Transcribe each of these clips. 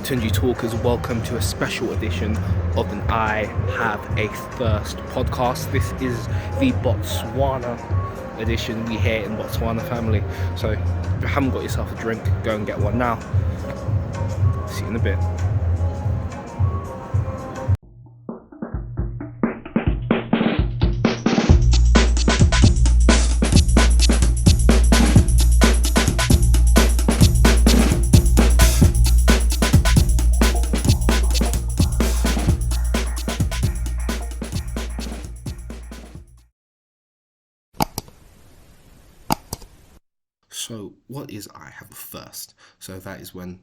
Tunji Talkers, welcome to a special edition of an I Have a Thirst podcast. This is the Botswana edition. We here in Botswana family. So if you haven't got yourself a drink, go and get one now. See you in a bit. So what is I Have a Thirst? So that is when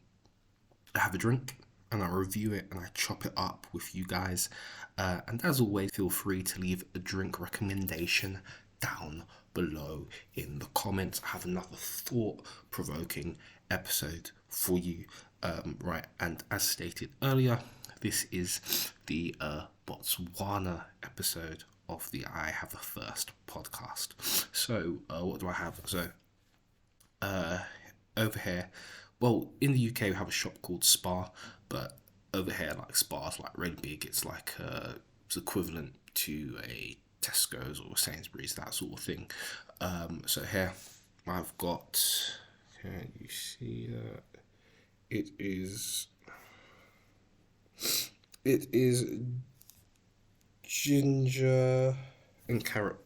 I have a drink and I review it and I chop it up with you guys. And as always, feel free to leave a drink recommendation down below in the comments. I have another thought-provoking episode for you. Right, and as stated earlier, this is the Botswana episode of the I Have a Thirst podcast. So what do I have? So over here, well, in the UK we have a shop called Spar, but over here, like, Spar's like really big. It's like it's equivalent to a Tesco's or a Sainsbury's, that sort of thing. So here I've got, can you see that? It is ginger and carrot,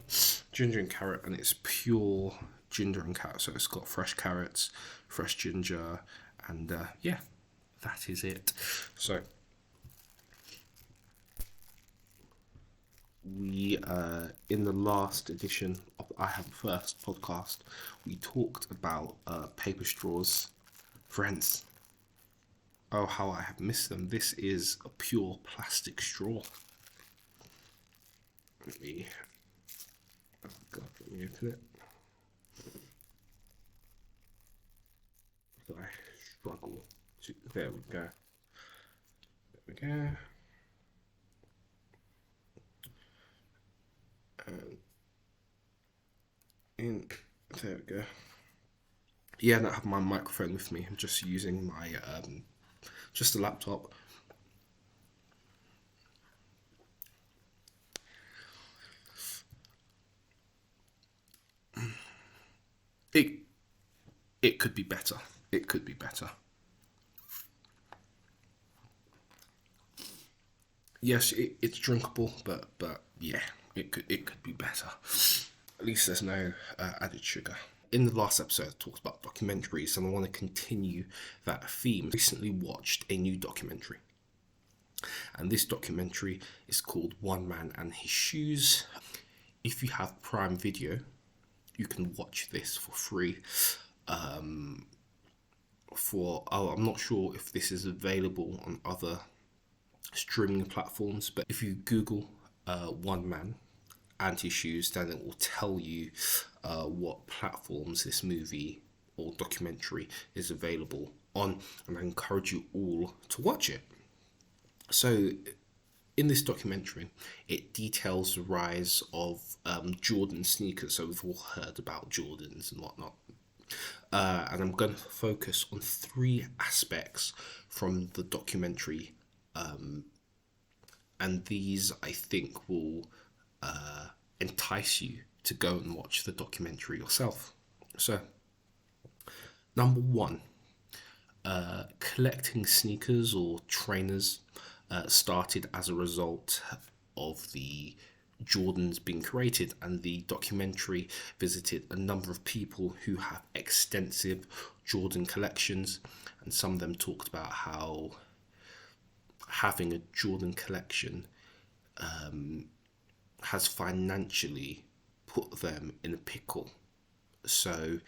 and it's pure ginger and carrot. So it's got fresh carrots, fresh ginger, and yeah, that is it. So we in the last edition of I Have a First podcast, we talked about paper straws. Friends, oh, how I have missed them. This is a pure plastic straw. Let me open it. I struggle to, there we go. And there we go. Yeah, I don't have my microphone with me. I'm just using my just a laptop. It could be better. It could be better. Yes, it's drinkable, but yeah, it could be better. At least there's no added sugar. In the last episode, I talked about documentaries, and I want to continue that theme. I recently watched a new documentary, and this documentary is called One Man and His Shoes. If you have Prime Video, you can watch this for free. I'm not sure if this is available on other streaming platforms, but if you Google One Man and His Shoes, then it will tell you what platforms this movie or documentary is available on, and I encourage you all to watch it. So in this documentary, it details the rise of Jordan sneakers. So we've all heard about Jordans and whatnot. And I'm going to focus on three aspects from the documentary. And these, I think, will entice you to go and watch the documentary yourself. So, number one, collecting sneakers or trainers started as a result of the Jordans being created, and the documentary visited a number of people who have extensive Jordan collections, and some of them talked about how having a Jordan collection has financially put them in a pickle. So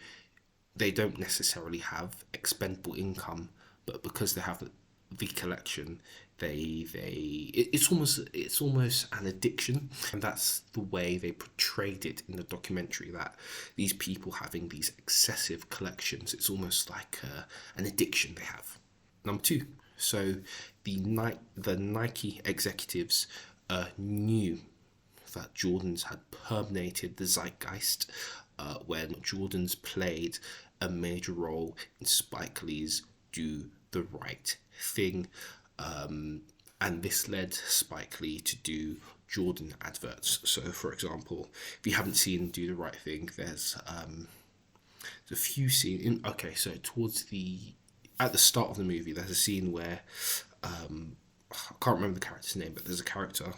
they don't necessarily have expendable income, but because they have the collection, it's almost an addiction, and that's the way they portrayed it in the documentary, that these people having these excessive collections, it's almost like an addiction they have. Number two, so the Nike executives knew that Jordans had permeated the zeitgeist when Jordans played a major role in Spike Lee's Do the Right thing. And this led Spike Lee to do Jordan adverts. So, for example, if you haven't seen Do the Right Thing, there's a few scenes in. Okay, so at the start of the movie, there's a scene where I can't remember the character's name, but there's a character.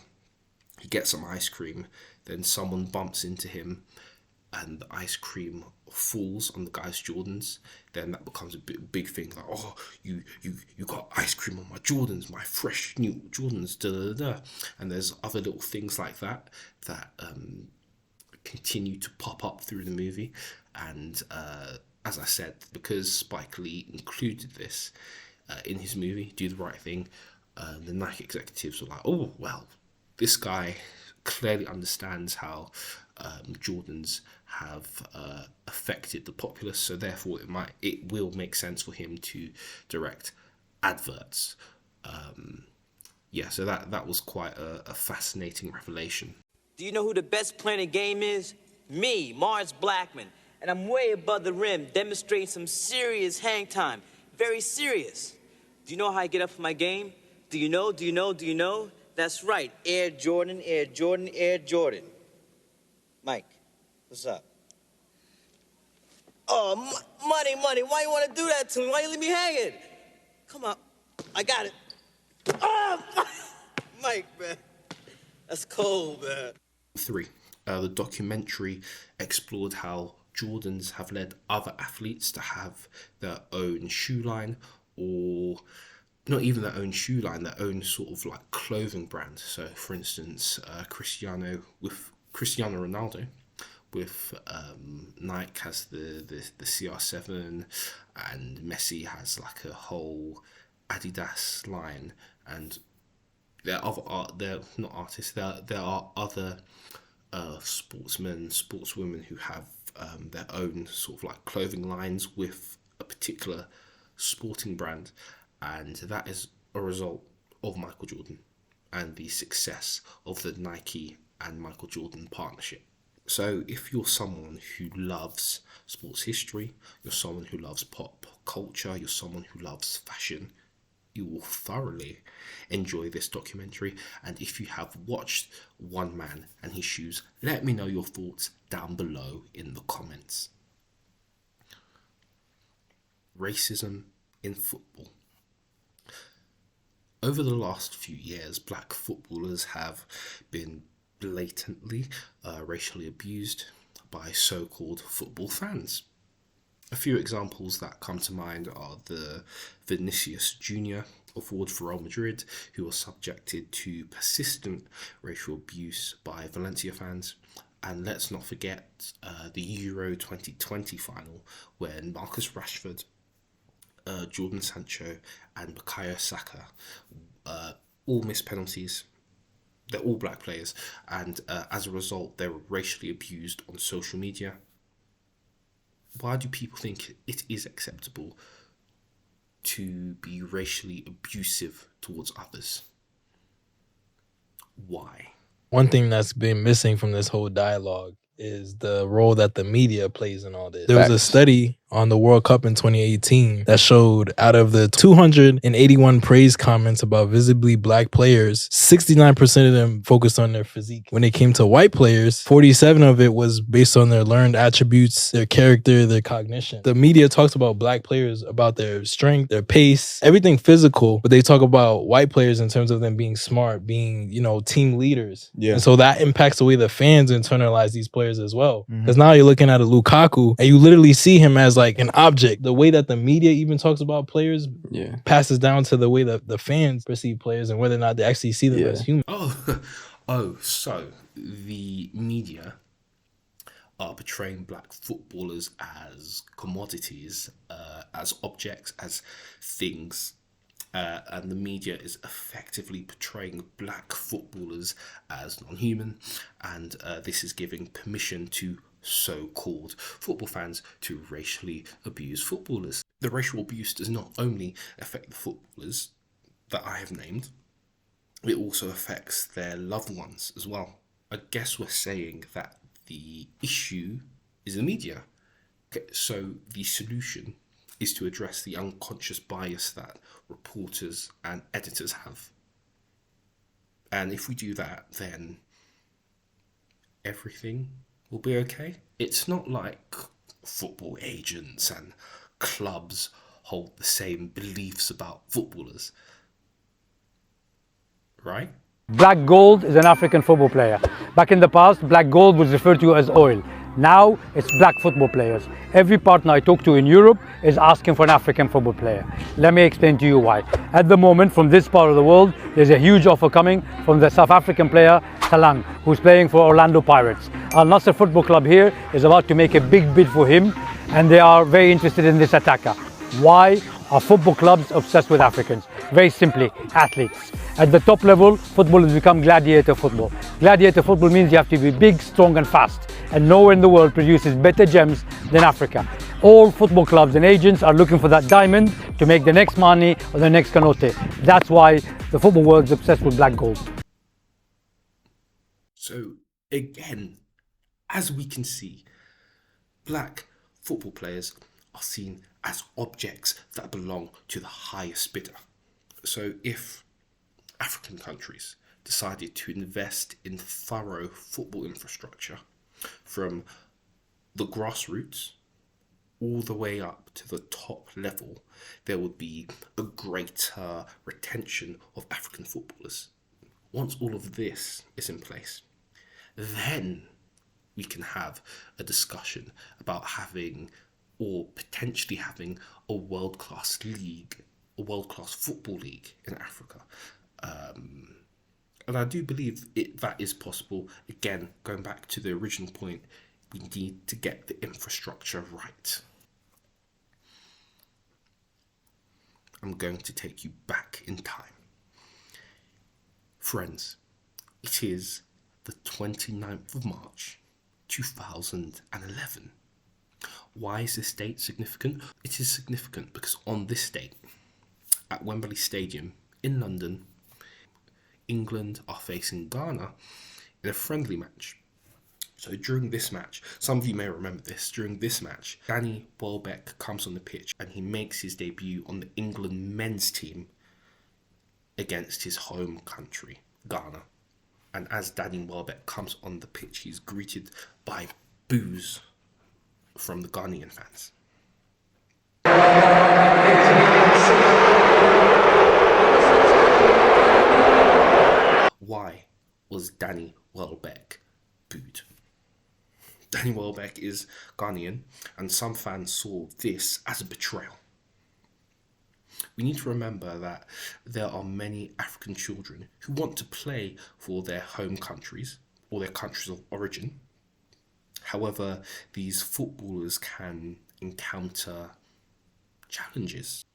He gets some ice cream, then someone bumps into him, and the ice cream falls on the guy's Jordans. Then that becomes a big thing, like, oh, you got ice cream on my Jordans, my fresh new Jordans, da da da. And there's other little things like that continue to pop up through the movie. And as I said, because Spike Lee included this in his movie, Do the Right Thing, the Nike executives were like, oh, well, this guy clearly understands how Jordans have affected the populace, so therefore it will make sense for him to direct adverts. So that was quite a fascinating revelation. Do you know who the best player in the game is? Me, Mars Blackman. And I'm way above the rim, demonstrating some serious hang time. Very serious. Do you know how I get up for my game? Do you know? That's right. Air Jordan, Air Jordan, Air Jordan. Mike, what's up? Oh, money. Why you want to do that to me? Why you leave me hanging? Come on. I got it. Oh, Mike, man. That's cold, man. 3. The documentary explored how Jordans have led other athletes to have their own shoe line, or not even their own shoe line, their own sort of like clothing brand. So, for instance, Cristiano Ronaldo with Nike has the CR7, and Messi has like a whole Adidas line, and there are there are other sportsmen, sportswomen who have their own sort of like clothing lines with a particular sporting brand, and that is a result of Michael Jordan and the success of the Nike and Michael Jordan partnership. So if you're someone who loves sports history, you're someone who loves pop culture, you're someone who loves fashion, you will thoroughly enjoy this documentary. And if you have watched One Man and His Shoes, let me know your thoughts down below in the comments. Racism in football. Over the last few years, black footballers have been blatantly racially abused by so-called football fans. A few examples that come to mind are the Vinicius Jr. of Ward for Real Madrid, who was subjected to persistent racial abuse by Valencia fans. And let's not forget the Euro 2020 final, when Marcus Rashford, Jordan Sancho and Bukayo Saka all missed penalties. They're all black players, and as a result, they were racially abused on social media. Why do people think it is acceptable to be racially abusive towards others? Why? One thing that's been missing from this whole dialogue is the role that the media plays in all this. There was a study on the World Cup in 2018 that showed out of the 281 praise comments about visibly black players, 69% of them focused on their physique. When it came to white players, 47 of it was based on their learned attributes, their character, their cognition. The media talks about black players, about their strength, their pace, everything physical, but they talk about white players in terms of them being smart, being, team leaders. Yeah. And so that impacts the way the fans internalize these players as well. Because now you're looking at a Lukaku and you literally see him as like an object. The way that the media even talks about players passes down to the way that the fans perceive players and whether or not they actually see them as human. So the media are portraying black footballers as commodities, as objects, as things. And the media is effectively portraying black footballers as non-human, and this is giving permission to so-called football fans to racially abuse footballers. The racial abuse does not only affect the footballers that I have named, it also affects their loved ones as well. I guess we're saying that the issue is the media. Okay, so the solution is to address the unconscious bias that reporters and editors have. And if we do that, then everything will be okay. It's not like football agents and clubs hold the same beliefs about footballers, right? Black gold is an African football player. Back in the past, black gold was referred to as oil. Now it's black football players. Every partner I talk to in Europe is asking for an African football player. Let me explain to you why. At the moment, from this part of the world, there's a huge offer coming from the South African player Talang, who's playing for Orlando Pirates. Al Nassr Football Club here is about to make a big bid for him, and they are very interested in this attacker. Why are football clubs obsessed with Africans? Very simply, athletes. At the top level, football has become gladiator football. Gladiator football means you have to be big, strong and fast. And nowhere in the world produces better gems than Africa. All football clubs and agents are looking for that diamond to make the next Mane or the next Kanote. That's why the football world is obsessed with black gold. So again, as we can see, black football players are seen as objects that belong to the highest bidder. So if African countries decided to invest in thorough football infrastructure from the grassroots all the way up to the top level, there would be a greater retention of African footballers. Once all of this is in place, then we can have a discussion about having or potentially having a world-class league, a world-class football league in Africa. And I do believe that is possible. Again, going back to the original point, we need to get the infrastructure right. I'm going to take you back in time. Friends, it is the 29th of March, 2011. Why is this date significant? It is significant because on this date, at Wembley Stadium in London, England are facing Ghana in a friendly match. So during this match, some of you may remember this, during this match, Danny Welbeck comes on the pitch and he makes his debut on the England men's team against his home country, Ghana. And as Danny Welbeck comes on the pitch, he's greeted by boos from the Ghanaian fans. Why was Danny Welbeck booed? Danny Welbeck is Ghanaian, and some fans saw this as a betrayal. We need to remember that there are many African children who want to play for their home countries or their countries of origin. However, these footballers can encounter challenges.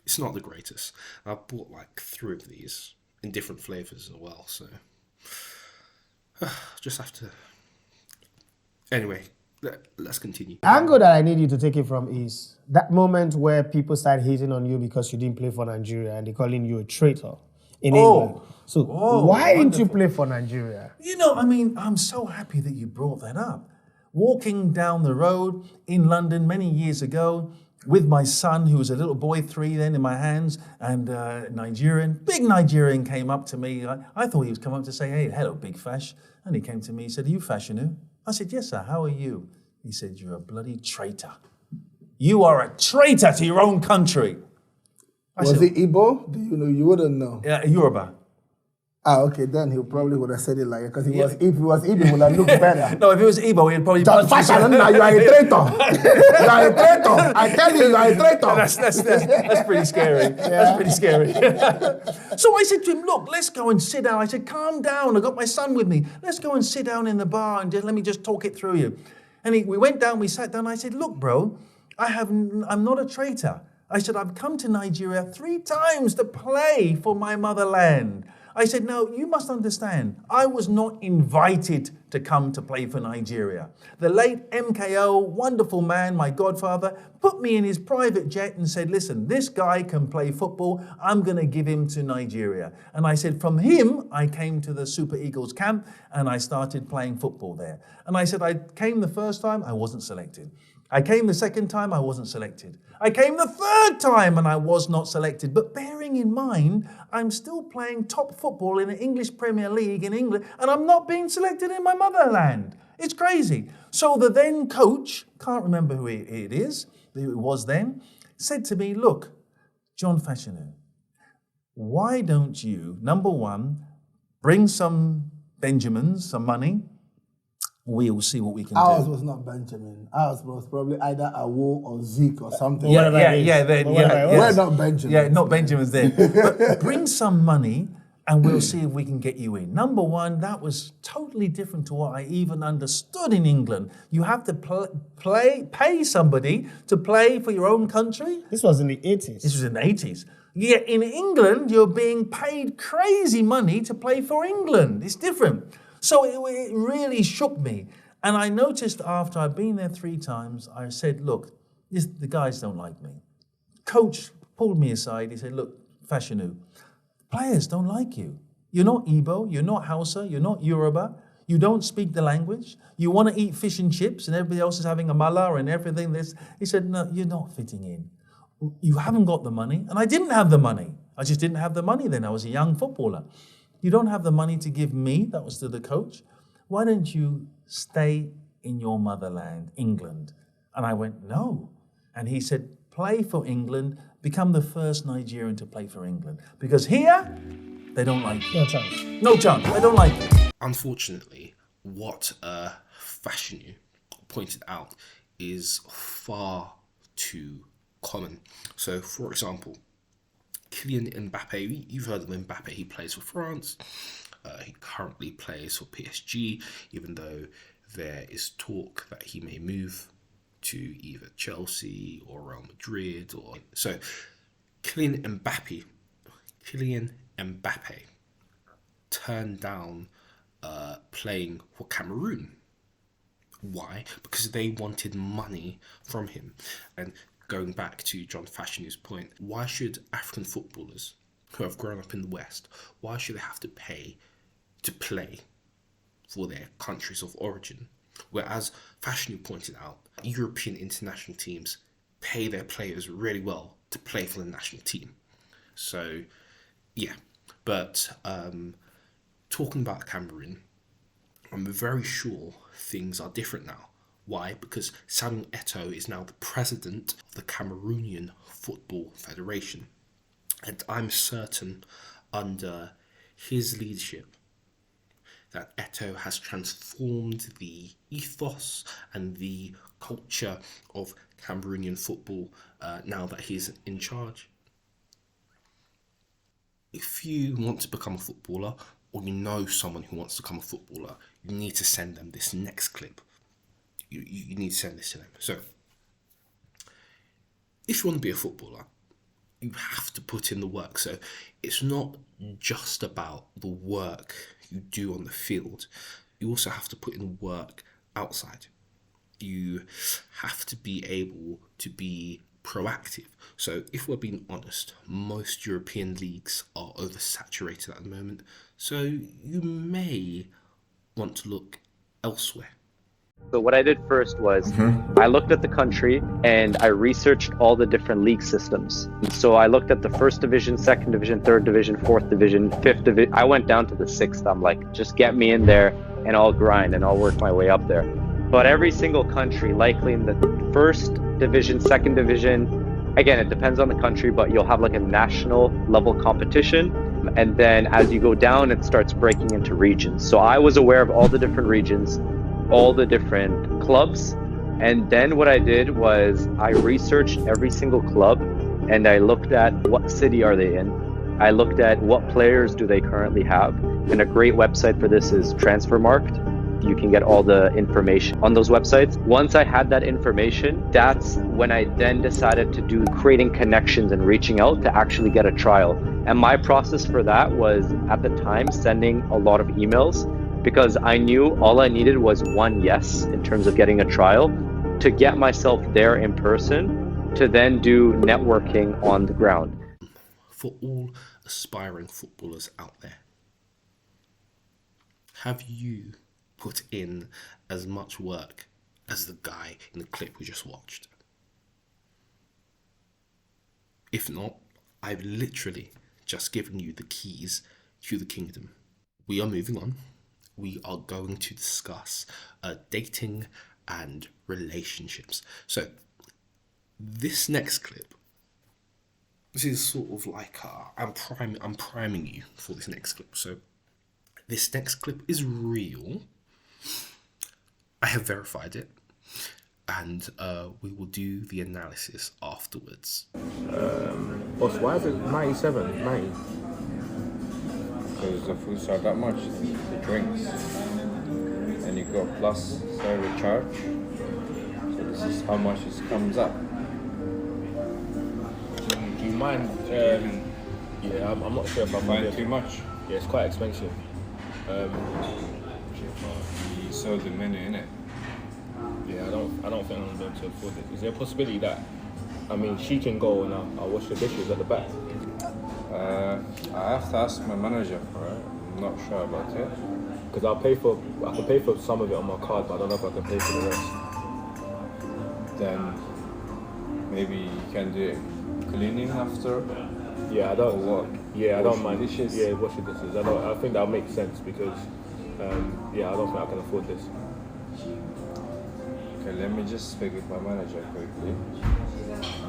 It's not the greatest. I bought like 3 of these in different flavours as well, so just have to. Anyway, let's continue. The angle that I need you to take it from is that moment where people start hating on you because you didn't play for Nigeria and they're calling you a traitor in England. So why didn't you play for Nigeria? You know, I mean, I'm so happy that you brought that up. Walking down the road in London many years ago with my son, who was a little boy, 3 then, in my hands, and big Nigerian came up to me. I thought he was coming up to say, hey, hello, big Fash. And he came to me, he said, are you Fashanu? I said, yes, sir, how are you? He said, you're a bloody traitor. You are a traitor to your own country. Was it Igbo? Do you know? You wouldn't know. Yeah, Yoruba. Okay, then he probably would have said it like, because if it was Igbo, it would have looked better. No, if it was Igbo, he'd probably punch Fashion, you are a traitor. You are a traitor. I tell you, you are a traitor. That's pretty scary. Yeah. That's pretty scary. So I said to him, look, let's go and sit down. I said, calm down. I got my son with me. Let's go and sit down in the bar and let me just talk it through you. And we went down, we sat down. I said, look, bro, I'm not a traitor. I said, I've come to Nigeria 3 times to play for my motherland. I said, now, you must understand, I was not invited to come to play for Nigeria. The late MKO, wonderful man, my godfather, put me in his private jet and said, listen, this guy can play football. I'm going to give him to Nigeria. And I said, from him, I came to the Super Eagles camp and I started playing football there. And I said, I came the first time, I wasn't selected. I came the second time, I wasn't selected. I came the third time and I was not selected. But bearing in mind, I'm still playing top football in the English Premier League in England and I'm not being selected in my motherland. It's crazy. So the then coach, can't remember who it was then, said to me, look, John Fashanu, why don't you, number one, bring some Benjamins, some money. We'll see what we can do. Ours was not Benjamin. Ours was probably either Awo or Zeke or something. We're not Benjamin. Yeah, not Benjamin's there. But bring some money and we'll see if we can get you in. Number one, that was totally different to what I even understood in England. You have to pay somebody to play for your own country. This was in the 80s. This was in the 80s. Yet in England, you're being paid crazy money to play for England. It's different. So it really shook me. And I noticed after I'd been there 3 times, I said, look, the guys don't like me. Coach pulled me aside. He said, look, Fashanu, players don't like you. You're not Igbo, you're not Hausa, you're not Yoruba. You don't speak the language. You want to eat fish and chips and everybody else is having a mala and everything. He said, no, you're not fitting in. You haven't got the money. And I didn't have the money. I just didn't have the money then. I was a young footballer. You don't have the money to give me, that was to the coach. Why don't you stay in your motherland, England? And I went, no. And he said, play for England, become the first Nigerian to play for England. Because here, they don't like you. No chance. No chance, they don't like you. Unfortunately, what Fashanu pointed out is far too common. So, for example, Kylian Mbappe, you've heard of Mbappe, he plays for France. He currently plays for PSG, even though there is talk that he may move to either Chelsea or Real Madrid. So Kylian Mbappe turned down playing for Cameroon. Why? Because they wanted money from him. And going back to John Fashanu's point, why should African footballers who have grown up in the West, why should they have to pay to play for their countries of origin? Whereas Fashanu pointed out, European international teams pay their players really well to play for the national team. So, yeah. But talking about Cameroon, I'm very sure things are different now. Why? Because Samuel Eto'o is now the president of the Cameroonian Football Federation. And I'm certain under his leadership that Eto'o has transformed the ethos and the culture of Cameroonian football now that he's in charge. If you want to become a footballer, or you know someone who wants to become a footballer, you need to send them this next clip. You need to send this to them. So, if you want to be a footballer, you have to put in the work. So, it's not just about the work you do on the field. You also have to put in work outside. You have to be able to be proactive. So, if we're being honest, most European leagues are oversaturated at the moment. So, you may want to look elsewhere. So what I did first was I looked at the country and I researched all the different league systems. So I looked at the first division, second division, third division, fourth division, fifth division. I went down to the sixth. I'm like, just get me in there and I'll grind and I'll work my way up there. But every single country, likely in the first division, second division, again, it depends on the country, but you'll have like a national level competition. And then as you go down, it starts breaking into regions. So I was aware of all the different regions, all the different clubs. And then what I did was I researched every single club and I looked at what city are they in. I looked at what players do they currently have. And a great website for this is Transfermarkt. You can get all the information on those websites. Once I had that information, that's when I then decided to do creating connections and reaching out to actually get a trial. And my process for that was at the time sending a lot of emails because I knew all I needed was one yes in terms of getting a trial to get myself there in person to then do networking on the ground. For all aspiring footballers out there, have you put in as much work as the guy in the clip we just watched? If not, I've literally just given you the keys to the kingdom. We are moving on. We are going to discuss dating and relationships. So this next clip, this is sort of like I'm priming you for this next clip. So this next clip is real. I have verified it, and we will do the analysis afterwards. Boss, why is it 97, 90? Because the food's not that much, the drinks, and you got plus service charge. So this is how much it comes up. Do you mind? Yeah, I'm not sure if I find too much. Yeah, it's quite expensive. You saw the menu, innit? Yeah, I don't think I'm going to afford it. Is there a possibility that, I mean, she can go and I'll wash the dishes at the back? I have to ask my manager for it. I'm not sure about it. Because I can pay for some of it on my card, but I don't know if I can pay for the rest. Then maybe you can do cleaning after. Yeah, I don't. What? Yeah, I don't mind. Dishes. Yeah, wash the dishes. I think that'll make sense because, yeah, I don't think I can afford this. Okay, let me just speak with my manager quickly.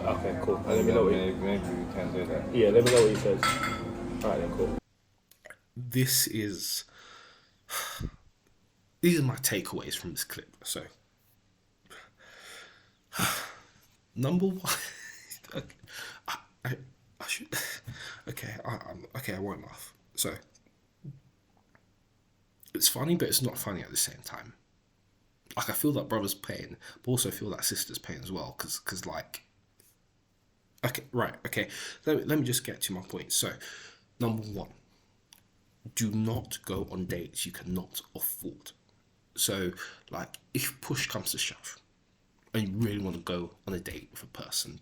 Okay, cool. And let me know maybe we can do that. Yeah, let me know what he says. Alright then, cool. These are my takeaways from this clip. So, number one, I should. Okay, I won't laugh. So, it's funny, but it's not funny at the same time. Like, I feel that brother's pain, but also feel that sister's pain as well, because like, okay, right, okay, let me just get to my point. So, number one, do not go on dates you cannot afford. So, like, if push comes to shove, and you really want to go on a date with a person,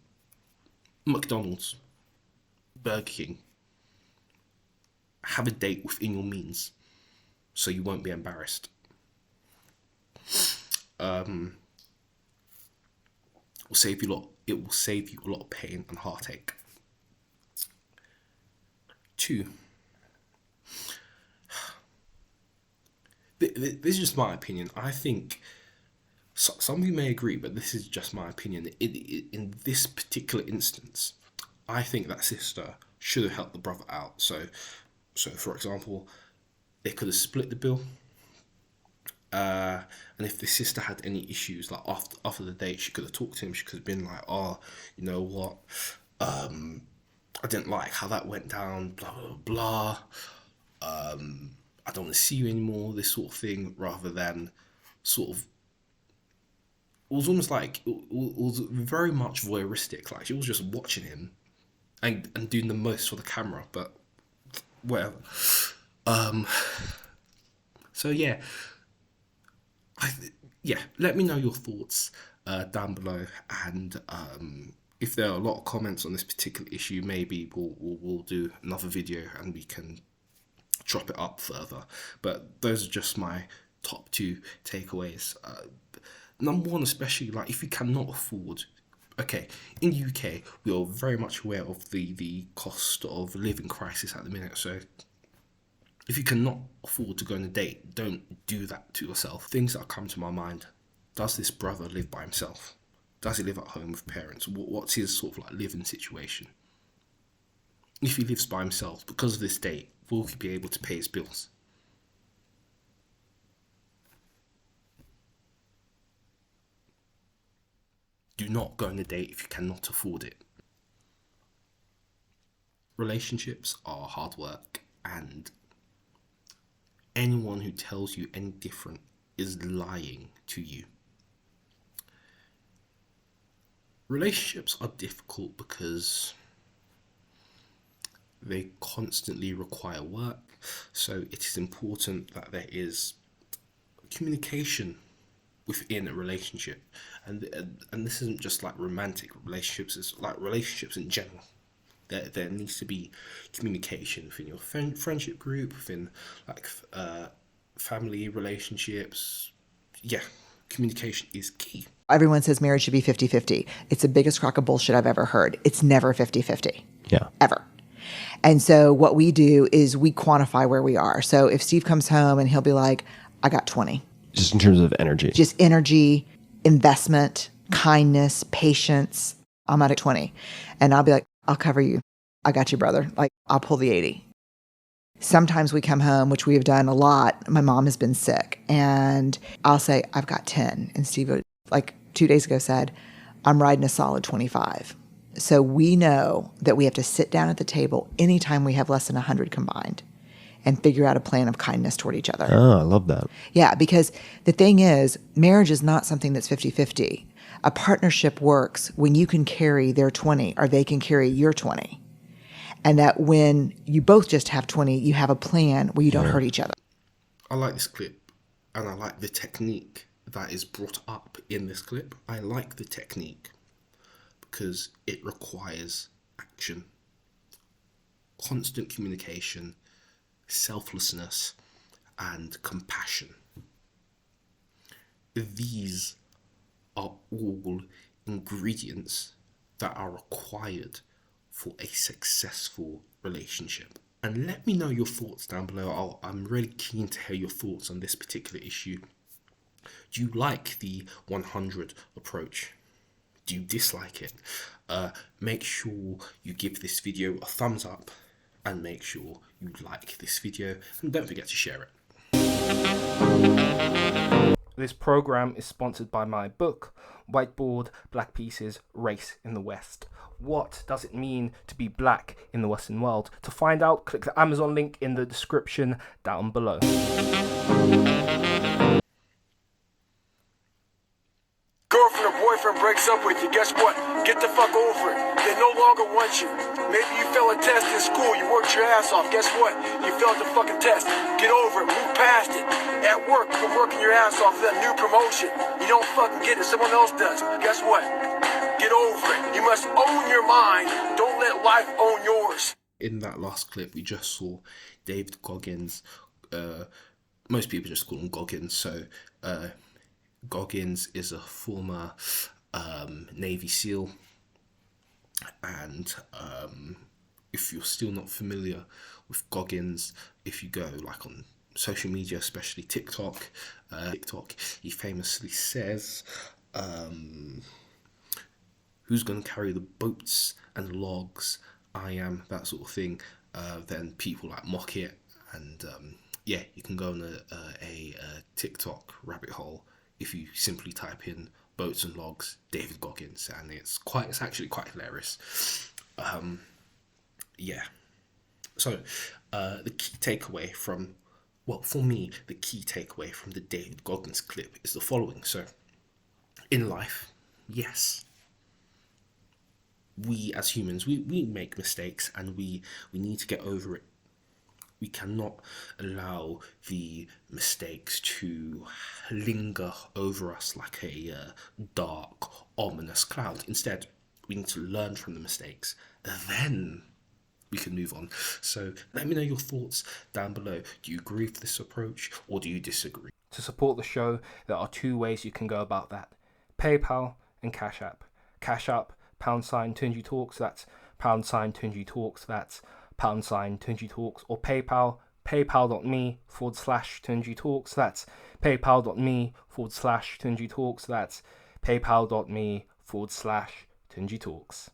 McDonald's, Burger King, have a date within your means, so you won't be embarrassed. It will save you a lot of pain and heartache. 2, this is just my opinion. I think some of you may agree, but this is just my opinion. In this particular instance, I think that sister should have helped the brother out. So for example, they could have split the bill. And if the sister had any issues, like after the date, she could have talked to him. She could have been like, "Oh, you know what? I didn't like how that went down. Blah blah blah. I don't want to see you anymore." This sort of thing, rather than sort of. It was almost like it was very much voyeuristic. Like she was just watching him, and doing the most for the camera. But whatever. So yeah. Let me know your thoughts down below, and if there are a lot of comments on this particular issue, maybe we'll do another video and we can chop it up further. But those are just my top 2 takeaways. Number 1, especially, like, if you cannot afford, okay, in the UK we are very much aware of the cost of living crisis at the minute. So if you cannot afford to go on a date, don't do that to yourself. Things that come to my mind: does this brother live by himself? Does he live at home with parents? What's his sort of like living situation? If he lives by himself, because of this date, will he be able to pay his bills? Do not go on a date if you cannot afford it. Relationships are hard work, and anyone who tells you any different is lying to you. Relationships are difficult because they constantly require work, so it is important that there is communication within a relationship, and this isn't just like romantic relationships, it's like relationships in general. There needs to be communication within your friendship group, within like family relationships. Yeah, communication is key. Everyone says marriage should be 50-50. It's the biggest crock of bullshit I've ever heard. It's never 50-50. Yeah. Ever. And so what we do is we quantify where we are. So if Steve comes home and he'll be like, I got 20. Just in terms of energy. Just energy, investment, kindness, patience. I'm at 20. And I'll be like, I'll cover you. I got you, brother. Like, I'll pull the 80. Sometimes we come home, which we have done a lot. My mom has been sick. And I'll say, I've got 10. And Steve, like 2 days ago, said, I'm riding a solid 25. So we know that we have to sit down at the table anytime we have less than 100 combined and figure out a plan of kindness toward each other. Oh, I love that. Yeah, because the thing is, marriage is not something that's 50-50. A partnership works when you can carry their 20 or they can carry your 20. And that when you both just have 20, you have a plan where you don't hurt each other. I like this clip, and I like the technique that is brought up in this clip. I like the technique because it requires action, constant communication, selflessness, and compassion. These are all ingredients that are required for a successful relationship. And let me know your thoughts down below. I'm really keen to hear your thoughts on this particular issue. Do you like the 100 approach? Do you dislike it? Make sure you give this video a thumbs up and make sure you like this video and don't forget to share it. This program is sponsored by my book, Whiteboard, Black Pieces, Race in the West. What does it mean to be black in the Western world? To find out, click the Amazon link in the description down below. Girlfriend or boyfriend breaks up with you, guess what? Get the fuck over it. They no longer want you. Maybe you failed a test in school, you worked your ass off. Guess what? You failed the fucking test. Get over it, move past it. At work, you're working your ass off for that new promotion. You don't fucking get it, someone else does. Guess what? Get over it. You must own your mind. Don't let life own yours. In that last clip, we just saw David Goggins. Most people just call him Goggins. So Goggins is a former Navy SEAL. And if you're still not familiar with Goggins, if you go like on social media, especially TikTok, he famously says, who's going to carry the boats and logs? I am, that sort of thing. Then people like mock it, and yeah, you can go on a TikTok rabbit hole if you simply type in boats and logs David Goggins, and it's actually quite hilarious. Yeah. So the key takeaway from, well, for me, the key takeaway from the David Goggins clip is the following. So in life, yes, we as humans, we make mistakes, and we need to get over it. We cannot allow the mistakes to linger over us like a dark, ominous cloud. Instead, we need to learn from the mistakes. Then we can move on. So let me know your thoughts down below. Do you agree with this approach or do you disagree? To support the show, there are two ways you can go about that. PayPal and Cash App. Cash App, # Tunji Talks, that's # Tunji Talks, that's # Tunji Talks, or PayPal, paypal.me/Tunji Talks, that's paypal.me/Tunji Talks, that's paypal.me/Tunji Talks.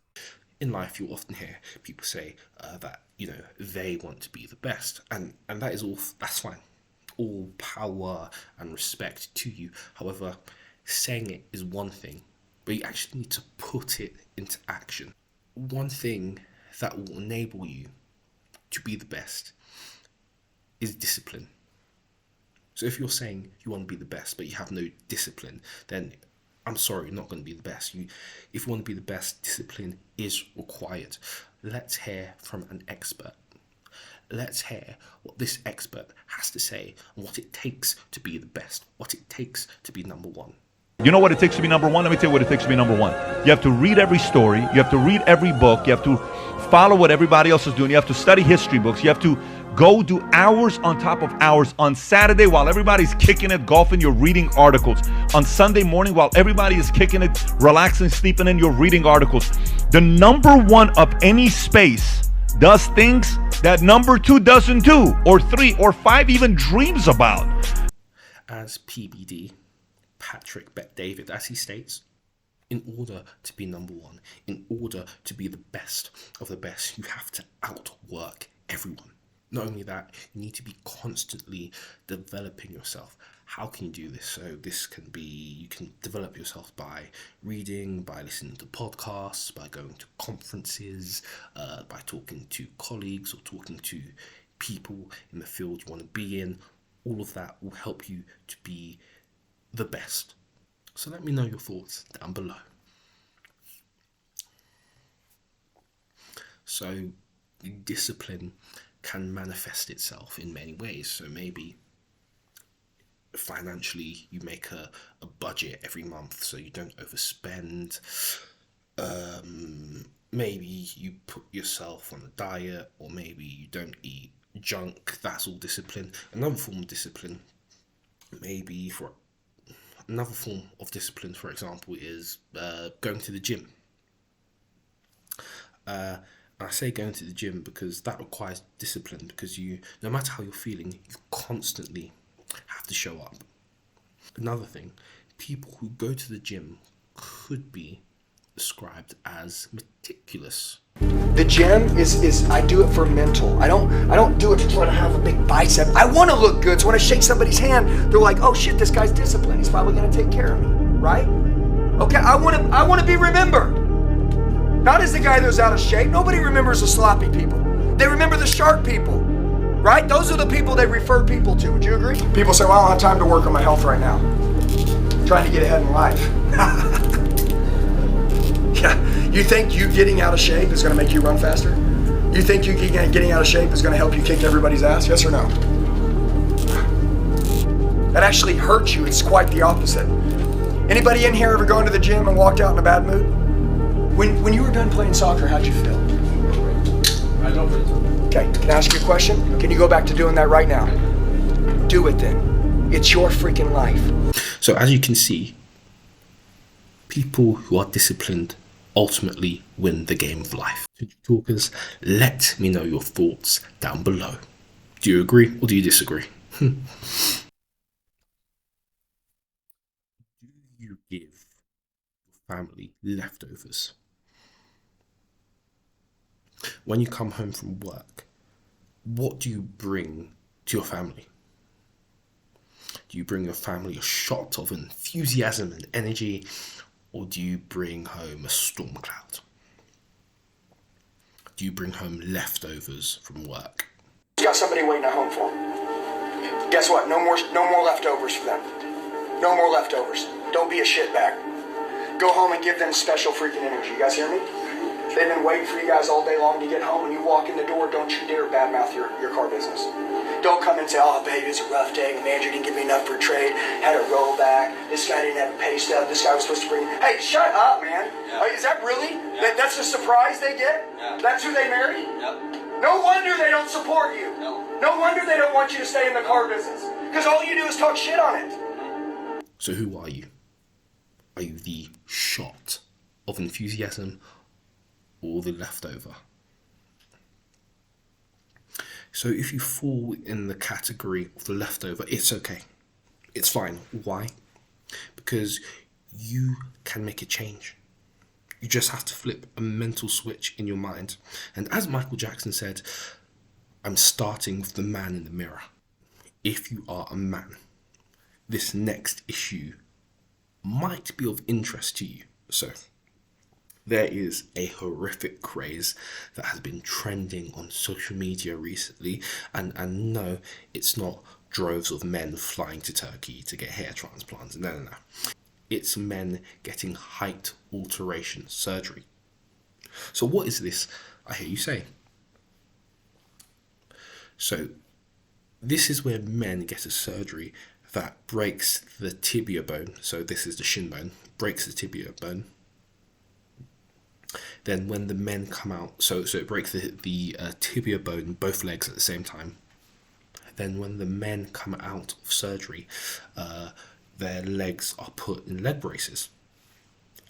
In life, you often hear people say that, you know, they want to be the best, and that is all, that's fine. All power and respect to you. However, saying it is one thing, but you actually need to put it into action. One thing that will enable you to be the best is discipline. So if you're saying you want to be the best, but you have no discipline, then I'm sorry, you're not going to be the best. If you want to be the best, discipline is required. Let's hear from an expert. let's hear what this expert has to say on what it takes to be the best, what it takes to be number one. You know what it takes to be number one? Let me tell you what it takes to be number one. You have to read every story. You have to read every book. You have to follow what everybody else is doing. You have to study history books. You have to go do hours on top of hours. On Saturday, while everybody's kicking it, golfing, you're reading articles. On Sunday morning, while everybody is kicking it, relaxing, sleeping in, you're reading articles. The number one of any space does things that number two doesn't do, or three, or five even dreams about. As PBD, Patrick Bet-David, as he states, in order to be number one, in order to be the best of the best, you have to outwork everyone. Not only that, you need to be constantly developing yourself. How can you do this? So this can be, you can develop yourself by reading, by listening to podcasts, by going to conferences, by talking to colleagues or talking to people in the field you want to be in. All of that will help you to be the best. So let me know your thoughts down below. So discipline can manifest itself in many ways. So maybe financially you make a budget every month so you don't overspend. Maybe you put yourself on a diet, or maybe you don't eat junk. That's all discipline. Another form of discipline, maybe for another form of discipline, for example, is going to the gym. I say going to the gym because that requires discipline, because you, no matter how you're feeling, you constantly have to show up. Another thing, people who go to the gym could be described as meticulous. The gym is I do it for mental. I don't do it to try to have a big bicep. I want to look good, so when I shake somebody's hand, they're like, oh shit, this guy's disciplined. He's probably gonna take care of me, right? Okay, I want to be remembered. Not as the guy that was out of shape. Nobody remembers the sloppy people. They remember the sharp people, right? Those are the people they refer people to. Would you agree? People say, well, I don't have time to work on my health right now. I'm trying to get ahead in life. Yeah, you think you getting out of shape is going to make you run faster? You think you getting out of shape is going to help you kick everybody's ass? Yes or no? That actually hurts you. It's quite the opposite. Anybody in here ever gone to the gym and walked out in a bad mood? When you were done playing soccer, how'd you feel? I love it. Okay, can I ask you a question? Can you go back to doing that right now? Do it then. It's your freaking life. So as you can see, people who are disciplined ultimately win the game of life. Talkers, let me know your thoughts down below. Do you agree or do you disagree? Do you give your family leftovers? When you come home from work, what do you bring to your family? Do you bring your family a shot of enthusiasm and energy, or do you bring home a storm cloud? Do you bring home leftovers from work? You got somebody waiting at home for them. Guess what? No more leftovers for them. No more leftovers. Don't be a shitbag. Go home and give them special freaking energy. You guys hear me? They've been waiting for you guys all day long to get home. When you walk in the door, don't you dare badmouth your car business. Don't come and say, oh, baby, it's a rough day. The manager didn't give me enough for a trade. Had a rollback. This guy didn't have a pay stub. This guy was supposed to bring... Hey, shut up, man. Yeah. Is that really? Yeah. That's the surprise they get? Yeah. That's who they marry? Yep. No wonder they don't support you. No wonder they don't want you to stay in the car business. Because all you do is talk shit on it. So who are you? Are you the shot of enthusiasm or the leftover? So if you fall in the category of the leftover, it's okay. It's fine. Why? Because you can make a change. You just have to flip a mental switch in your mind. And as Michael Jackson said, I'm starting with the man in the mirror. If you are a man, this next issue might be of interest to you. So there is a horrific craze that has been trending on social media recently, and no, it's not droves of men flying to Turkey to get hair transplants. No. It's men getting height alteration surgery. So what is this? I hear you say. So this is where men get a surgery that breaks the tibia bone. So this is the shin bone, breaks the tibia bone. Then when the men come out, so it breaks the tibia bone, both legs at the same time. Then when the men come out of surgery, their legs are put in leg braces.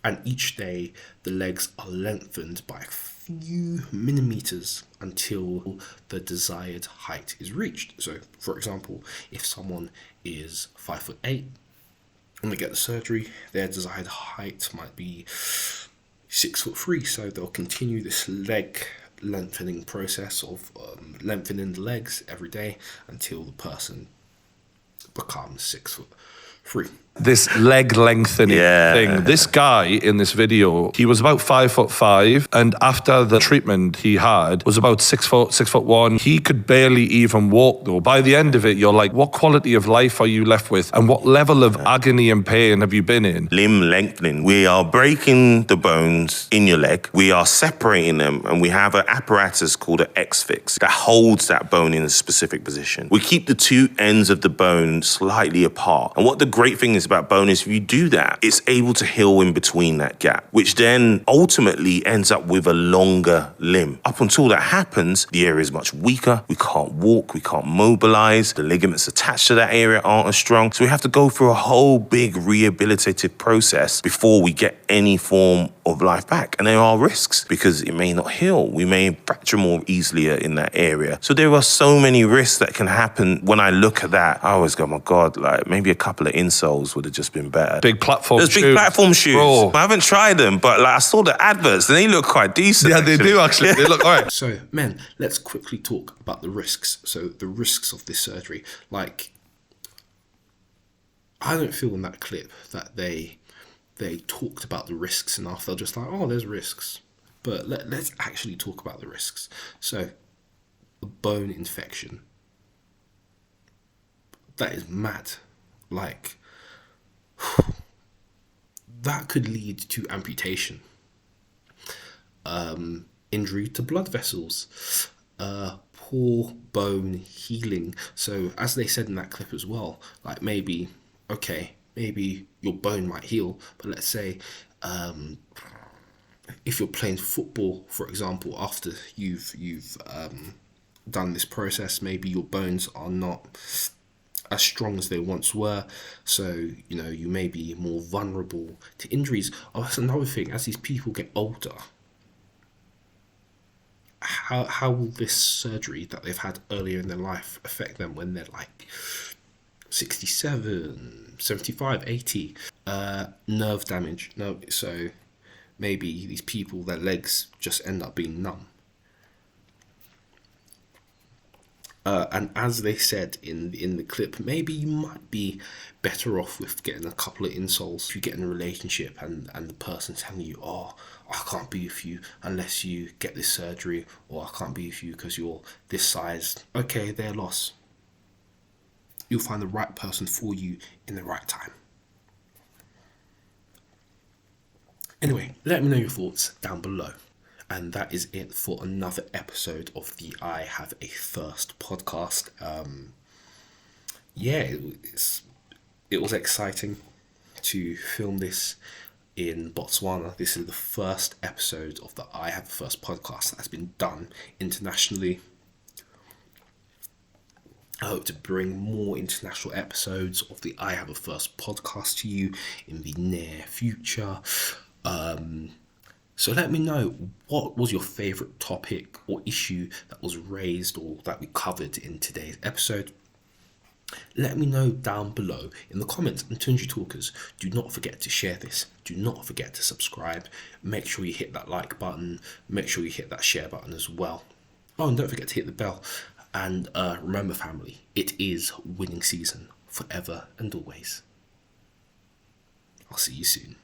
And each day the legs are lengthened by a few millimeters until the desired height is reached. So for example, if someone is 5'8", when they get the surgery, their desired height might be 6'3", so they'll continue this leg lengthening process of lengthening the legs every day until the person becomes 6'3". This leg lengthening thing. This guy in this video, he was about 5'5", and after the treatment he had was about 6'1". He could barely even walk though. By the end of it, you're like, what quality of life are you left with? And what level of agony and pain have you been in? Limb lengthening. We are breaking the bones in your leg. We are separating them, and we have an apparatus called an X-fix that holds that bone in a specific position. We keep the two ends of the bone slightly apart. And what the great thing is about bone is if you do that, it's able to heal in between that gap, which then ultimately ends up with a longer limb. Up until that happens, the area is much weaker. We can't walk, we can't mobilize. The ligaments attached to that area aren't as strong. So we have to go through a whole big rehabilitative process before we get any form of life back. And there are risks because it may not heal. We may fracture more easily in that area. So there are so many risks that can happen. When I look at that, I always go, my God, like maybe a couple of insoles would have just been better. Big platform shoes. There's big platform shoes. Bro. I haven't tried them, but like I saw the adverts and they look quite decent. Yeah, they do actually. They look all right. So, men, let's quickly talk about the risks. So, the risks of this surgery. Like, I don't feel in that clip that they talked about the risks enough. They're just like, oh, there's risks. But let's actually talk about the risks. So, a bone infection. That is mad. Like, that could lead to amputation, injury to blood vessels, poor bone healing. So as they said in that clip as well, like maybe your bone might heal, but let's say if you're playing football, for example, after you've done this process, maybe your bones are not as strong as they once were, so you may be more vulnerable to injuries. Oh, that's another thing. As these people get older, how will this surgery that they've had earlier in their life affect them when they're like 67, 75, 80? Nerve damage. No, so maybe these people, their legs just end up being numb. And as they said in the clip, maybe you might be better off with getting a couple of insoles. If you get in a relationship and the person's telling you, oh, I can't be with you unless you get this surgery, or I can't be with you because you're this size. Okay, their loss. You'll find the right person for you in the right time. Anyway, let me know your thoughts down below. And that is it for another episode of the I Have a Thirst podcast. It was exciting to film this in Botswana. This is the first episode of the I Have a Thirst podcast that has been done internationally. I hope to bring more international episodes of the I Have a Thirst podcast to you in the near future. So let me know, what was your favourite topic or issue that was raised or that we covered in today's episode? Let me know down below in the comments. And Tunji Talkers, do not forget to share this. Do not forget to subscribe. Make sure you hit that like button. Make sure you hit that share button as well. Oh, and don't forget to hit the bell. And remember, family, it is winning season forever and always. I'll see you soon.